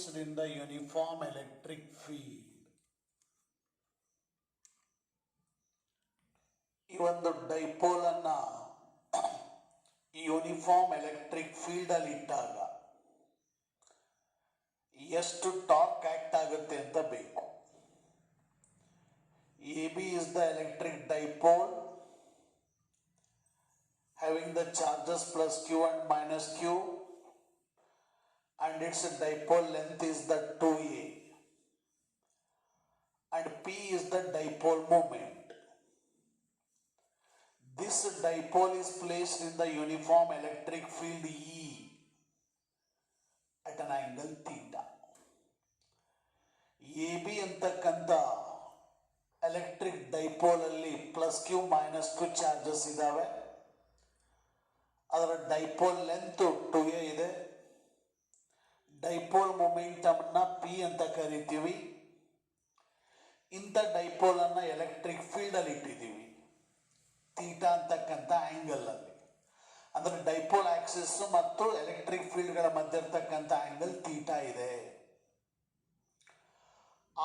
placed in the uniform electric field. ಈ ಒಂದು dipole ಅನ್ನ ಯೂನಿಫಾರ್ಮ್ ಎಲೆಕ್ಟ್ರಿಕ್ ಫೀಲ್ಡ್ ಅಲ್ಲಿ ಇಟ್ಟಾಗ ಎಷ್ಟು ಟಾರ್ಕ್ ಆಕ್ಟ್ ಆಗುತ್ತೆ ಅಂತ ಬೇಕು. AB is the electric dipole having the charges plus Q and minus Q, and its dipole length is the 2A, and P is the dipole moment. This dipole is placed in the uniform electric field E at an angle theta. AB ಅಂತಕ್ಕಂಥ electric dipole ಅಲ್ಲಿ plus Q minus Q charges ಇದಾವೆ. ಅದರ dipole length 2a ಇದೆ. Dipole momentum ನ P ಅಂತ ಕರಿತೀವಿ. ಇಂಥ dipole ಅನ್ನ ಎಲೆಕ್ಟ್ರಿಕ್ ಫೀಲ್ಡ್ ಅಲ್ಲಿ ಇಟ್ಟಿದ್ದೀವಿ ಥೀಟಾ ಅಂತಕ್ಕಂಥ ಆಂಗಲ್ ಅಲ್ಲಿ. ಅಂದ್ರೆ ಡೈಪೋಲ್ ಆಕ್ಸಿಸ್ ಮತ್ತು ಎಲೆಕ್ಟ್ರಿಕ್ ಫೀಲ್ಡ್ ಗಳ ಮಧ್ಯೆ ಇರತಕ್ಕಂಥ ಆಂಗಲ್ ಥೀಟಾ ಇದೆ.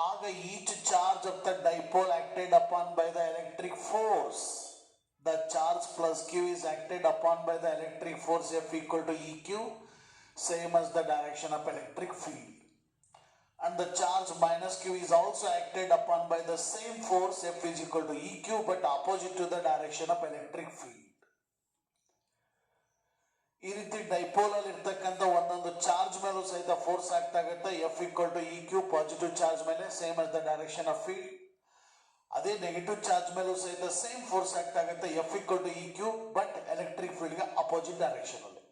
ಆಗ each charge of the dipole acted upon by the electric force, the charge plus Q is acted upon by the electric force F equal to EQ, same as the direction of electric field, and the charge minus Q is also acted upon by the same force F is equal to EQ but opposite to the direction of electric field. ಈ ರೀತಿ dipole ಅಲ್ಲಿ ಇರ್ತಕ್ಕಂಥ ಒಂದೊಂದು charge ಮೇಲೂ ಸಹಿತ force act ಆಗುತ್ತೆ. F equal to EQ positive charge ಮೇಲೆ same as the direction of field. ಅದೇ ನೆಗೆಟಿವ್ ಚಾರ್ಜ್ ಮೇಲೂ ಸಹಿತ ಸೇಮ್ ಫೋರ್ಸ್ ಆಕ್ಟ್ ಆಗುತ್ತೆ. F equal to EQ but electric field ಗೆ ಅಪೋಸಿಟ್ ಡೈರೆಕ್ಷನ್ ಅಲ್ಲಿ.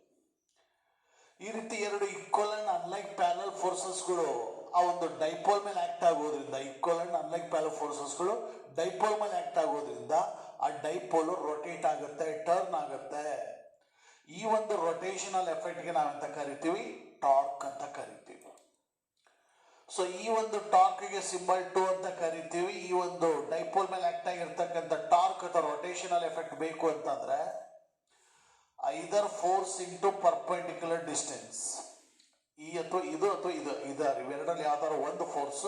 ಈ ರೀತಿ ಎರಡು ಈಕ್ವಲ್ ಅಂಡ್ ಅನ್ಲೈಕ್ ಪ್ಯಾರಲಲ್ ಫೋರ್ಸಸ್ಗಳು ಆ ಒಂದು ಡೈಪೋಲ್ ಮೇಲೆ ಆಕ್ಟ್ ಆಗೋದ್ರಿಂದ, ಈಕ್ವಲ್ ಅಂಡ್ ಅನ್ಲೈಕ್ ಪ್ಯಾರಲಲ್ ಫೋರ್ಸಸ್ಗಳು ಡೈಪೋಲ್ ಮೇಲೆ ಆಕ್ಟ್ ಆಗೋದ್ರಿಂದ ಆ ಡೈಪೋಲ್ ರೊಟೇಟ್ ಆಗುತ್ತೆ, ಟರ್ನ್ ಆಗುತ್ತೆ. ಈ ಒಂದು ರೊಟೇಷನಲ್ ಎಫೆಕ್ಟ್ ಗೆ ನಾವೆಂತ ಕರಿತೀವಿ? ಟಾರ್ಕ್ ಅಂತ ಕರಿತೀವಿ. ಸೊ ಈ ಒಂದು ಟಾರ್ಕ್ ಗೆ ಸಿಂಬಲ್ 2 ಅಂತ ಕರಿತೀವಿ. ಈ ಒಂದು ಡೈಪೋಲ್ ಮೇಲೆ ಆಕ್ಟ್ ಆಗಿರ್ತಕ್ಕಂಥ ಟಾರ್ಕ್ ಅಥವಾ ರೊಟೇಷನಲ್ ಎಫೆಕ್ಟ್ ಬೇಕು ಅಂತಂದ್ರೆ ಐದರ್ ಫೋರ್ಸ್ ಇಂಟು ಪರ್ಪೆಂಡಿಕ್ಯುಲರ್ ಡಿಸ್ಟೆನ್ಸ್, ಈ ಅಥವಾ ಇದು ಇವೆರಡರಲ್ಲಿ ಯಾವ್ದಾದ್ರು ಒಂದು ಫೋರ್ಸ್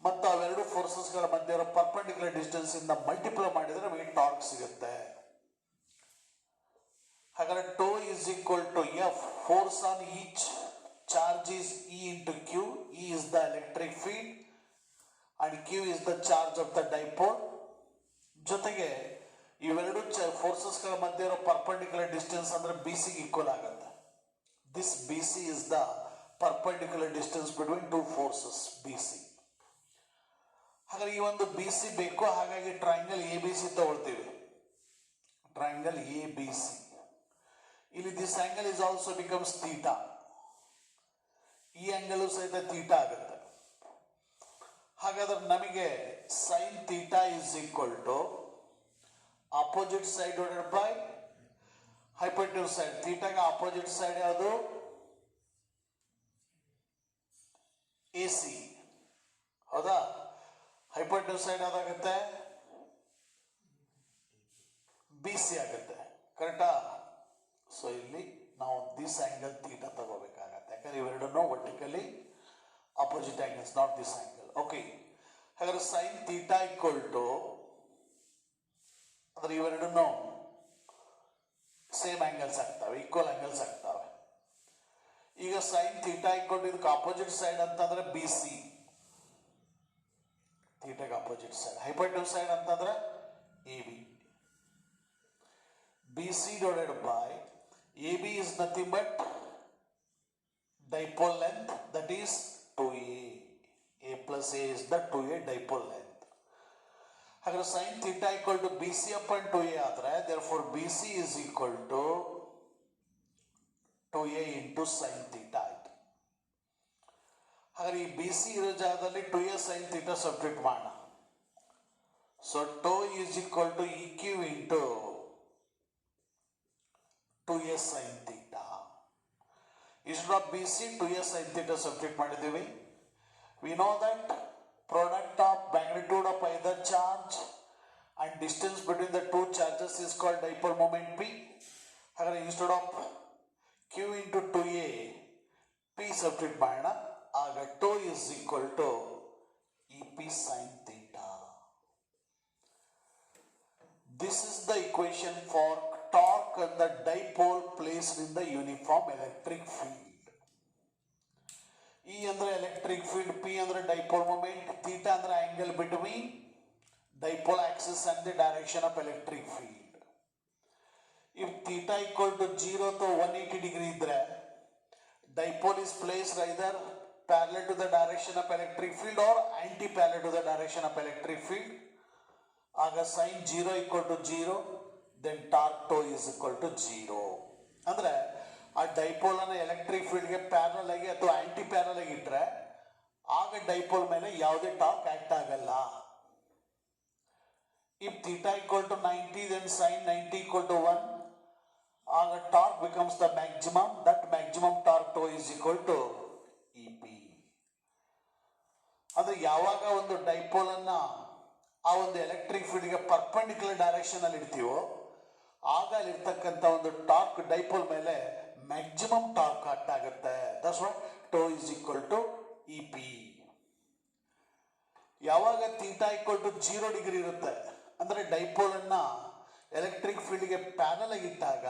ಮತ್ತು ಅವೆರಡು ಫೋರ್ಸಸ್ ಗಳ ಮಧ್ಯೆ ಇರೋ ಪರ್ಪೆಂಡಿಕ್ಯುಲರ್ ಡಿಸ್ಟೆನ್ಸ್ ಇಂದ ಮಲ್ಟಿಪ್ಲೈ ಮಾಡಿದ್ರೆ ನಮಗೆ ಟಾರ್ಕ್ ಸಿಗುತ್ತೆ. ಹಾಗಾದ್ರೆ tau is equal to F, force on each charge is E into Q. E is the electric field and Q is the charge of the dipole. ಜೊತೆಗೆ ಇವೆರಡು ಫೋರ್ಸಸ್ ಗಳ ಮಧ್ಯೆ ಇರೋ ಪರ್ಪೆಂಡಿಕ್ಯುಲರ್ ಡಿಸ್ಟೆನ್ಸ್ ಅಂದ್ರೆ BC ಈಕ್ವಲ್ ಆಗುತ್ತೆ. This BC is the perpendicular distance between two forces, BC. ಹಾಗಾದ್ರೆ ಈ ಒಂದು BC ಬೇಕು, ಹಾಗಾಗಿ ಟ್ರಯಾಂಗಲ್ ABC ತಗೊಳ್ತೀವಿ. Triangle ABC. ಇಲ್ಲಿ this angle is also becomes theta. ಈ ಆಂಗಲ್ ಸಹಿತ ಥೀಟಾ ಆಗುತ್ತೆ. ಹಾಗಾದ್ರೆ ನಮಗೆ sine theta is equal to opposite side divided by hypotenuse side. ಥೀಟಾಗೆ ಅಪೋಸಿಟ್ ಸೈಡ್ ಯಾವುದು? AC. ಹೌದಾ? ಹೈಪೋಟೆನ್ಯೂಸ್ ಸೈಡ್ ಯಾವ್ದಾಗುತ್ತೆ? BC ಆಗುತ್ತೆ. ಕರೆಕ್ಟಾ? ಸೊ ಇಲ್ಲಿ ನಾವು ದಿಸ್ ಆಂಗಲ್ ಥೀಟಾ ತಗೋಬೇಕಾಗತ್ತೆ, ಯಾಕಂದ್ರೆ ಇವೆರಡನ್ನು vertically opposite angles, not this angle. Okay, ಹಾಗಾದ್ರೆ ಸೈನ್ ಥೀಟಾ ಈಕ್ವಲ್ ಟು ಅಂದ್ರೆ ಇವೆರಡನ್ನು ಸೇಮ್ ಆಂಗಲ್ಸ್ ಆಗ್ತವೆ, ಈಕ್ವಲ್ ಆಂಗಲ್ಸ್ ಆಗ್ತವೆ. ಈಗ ಸೈನ್ ಥೀಟಾ ಈಕ್ವಲ್ ಟು ಇದಕ್ಕೆ ಅಪೋಸಿಟ್ ಸೈಡ್ ಅಂತಂದ್ರೆ BC, ಥೀಟಾಗೆ ಅಪೋಸಿಟ್ ಸೈಡ್. ಹೈಪೋಟೆನ್ಯೂಸ್ ಸೈಡ್ ಅಂತಂದ್ರೆ AB. BC divided by AB is nothing but dipole length, that is 2A. A plus A is the 2A dipole length. ಹಾಗಾದ್ರೆ sin theta equal to BC upon 2A ಆದರೆ therefore BC is equal to 2A into sin theta ಆಯ್ತು. ಹಾಗಾದ್ರೆ ಈ BC ಇರೋ ಜಾಗದಲ್ಲಿ 2A sin theta substitute ಮಾಡೋಣ. So tau is equal to EQ into 2A sin theta. Instead of BC, 2A sin theta substitute ಮಾಡಿದ್ದೀವಿ. We know that product of magnitude of either charge and distance between the two charges is called dipole moment P. ಹಾಗಾದ್ರೆ instead of Q into 2A P substitute ಮಾಡೋಣ. ಆಗ tau is equal to EP sin theta. This is the equation for torque and the dipole placed in the uniform electric field. E ಅಂದ್ರೆ electric field, P ಅಂದ್ರೆ dipole moment, theta ಅಂದ್ರೆ angle between dipole axis and the direction of electric field. If theta equal to 0 to 180 degree idre, dipole is placed either parallel to the direction of electric field or anti-parallel to the direction of electric field. Aga sin 0 equal to 0, then torque tau is equal to 0. ಅಂದ್ರೆ ಆ dipole ಅನ್ನು electric field ಗೆ parallel ಆಗಿ ಅಥವಾ aunty parallel ಆಗಿ ಇಟ್ರೆ ಆಗ dipole ಮೇಲೆ ಯಾವುದೇ ಟಾರ್ಕ್ ಆಕ್ಟ್ ಆಗಲ್ಲ. If theta equal to 90, then sin 90 equal to 1. ಆಗ torque becomes the maximum. That maximum torque tau is equal to EP. ಅದು ಯಾವಾಗ ಒಂದು ಡೈಪೋಲ್ ಅನ್ನ ಆ ಒಂದು ಎಲೆಕ್ಟ್ರಿಕ್ ಫೀಲ್ಡ್ ಗೆ ಪರ್ಪೆಂಡಿಕ್ಯುಲರ್ ಡೈರೆಕ್ಷನ್ ಅಲ್ಲಿ ಇಡ್ತೀವೋ ಆಗ ಅಲ್ಲಿರ್ತಕ್ಕಂಥ ಒಂದು ಟಾರ್ಕ್ ಡೈಪೋಲ್ ಮೇಲೆ ಮ್ಯಾಕ್ಸಿಮಮ್ ಟಾರ್ಕ್ ಆಕ್ಟ್ ಆಗುತ್ತೆ. That's why tau is equal to EP. ಯಾವಾಗ ಥೀಟಾ ಈಕ್ವಲ್ ಟು 0 ಡಿಗ್ರಿ ಇರುತ್ತೆ ಅಂದ್ರೆ ಡೈಪೋಲ್ ಅನ್ನ ಎಲೆಕ್ಟ್ರಿಕ್ ಫೀಲ್ಡ್ ಗೆ ಪ್ಯಾರಲಲ್ ಆಗಿ ಇಟ್ಟಾಗ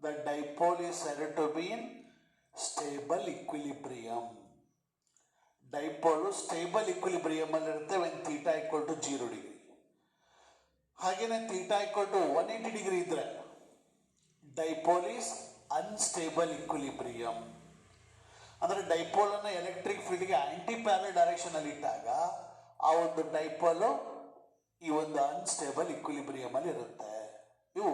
the dipole is said to be in stable equilibrium. Dipole stable equilibrium ಅಲ್ಲಿ ಇರುತ್ತೆ when theta equal to 0 degree. ಹಾಗೇನೆ ಥೀಟಾ ಈಕ್ವಲ್ ಟು 180 ಡಿಗ್ರಿ ಇದ್ರೆ ಡೈಪೋಲ್ ಈಸ್ ಅನ್ಸ್ಟೇಬಲ್ ಇಕ್ವಿಲಿಬ್ರಿಯಂ. ಅಂದ್ರೆ ಡೈಪೋಲ್ ಅನ್ನ ಎಲೆಕ್ಟ್ರಿಕ್ ಫೀಲ್ಡ್ ಗೆ ಆಂಟಿ ಪ್ಯಾರಲಲ್ ಡೈರೆಕ್ಷನ್ ಅಲ್ಲಿ ಇಟ್ಟಾಗ ಆ ಒಂದು ಡೈಪೋಲ್ ಈ ಒಂದು ಅನ್ಸ್ಟೇಬಲ್ ಇಕ್ವಿಲಿಬ್ರಿಯಂ ಅಲ್ಲಿ ಇರುತ್ತೆ. ಇವು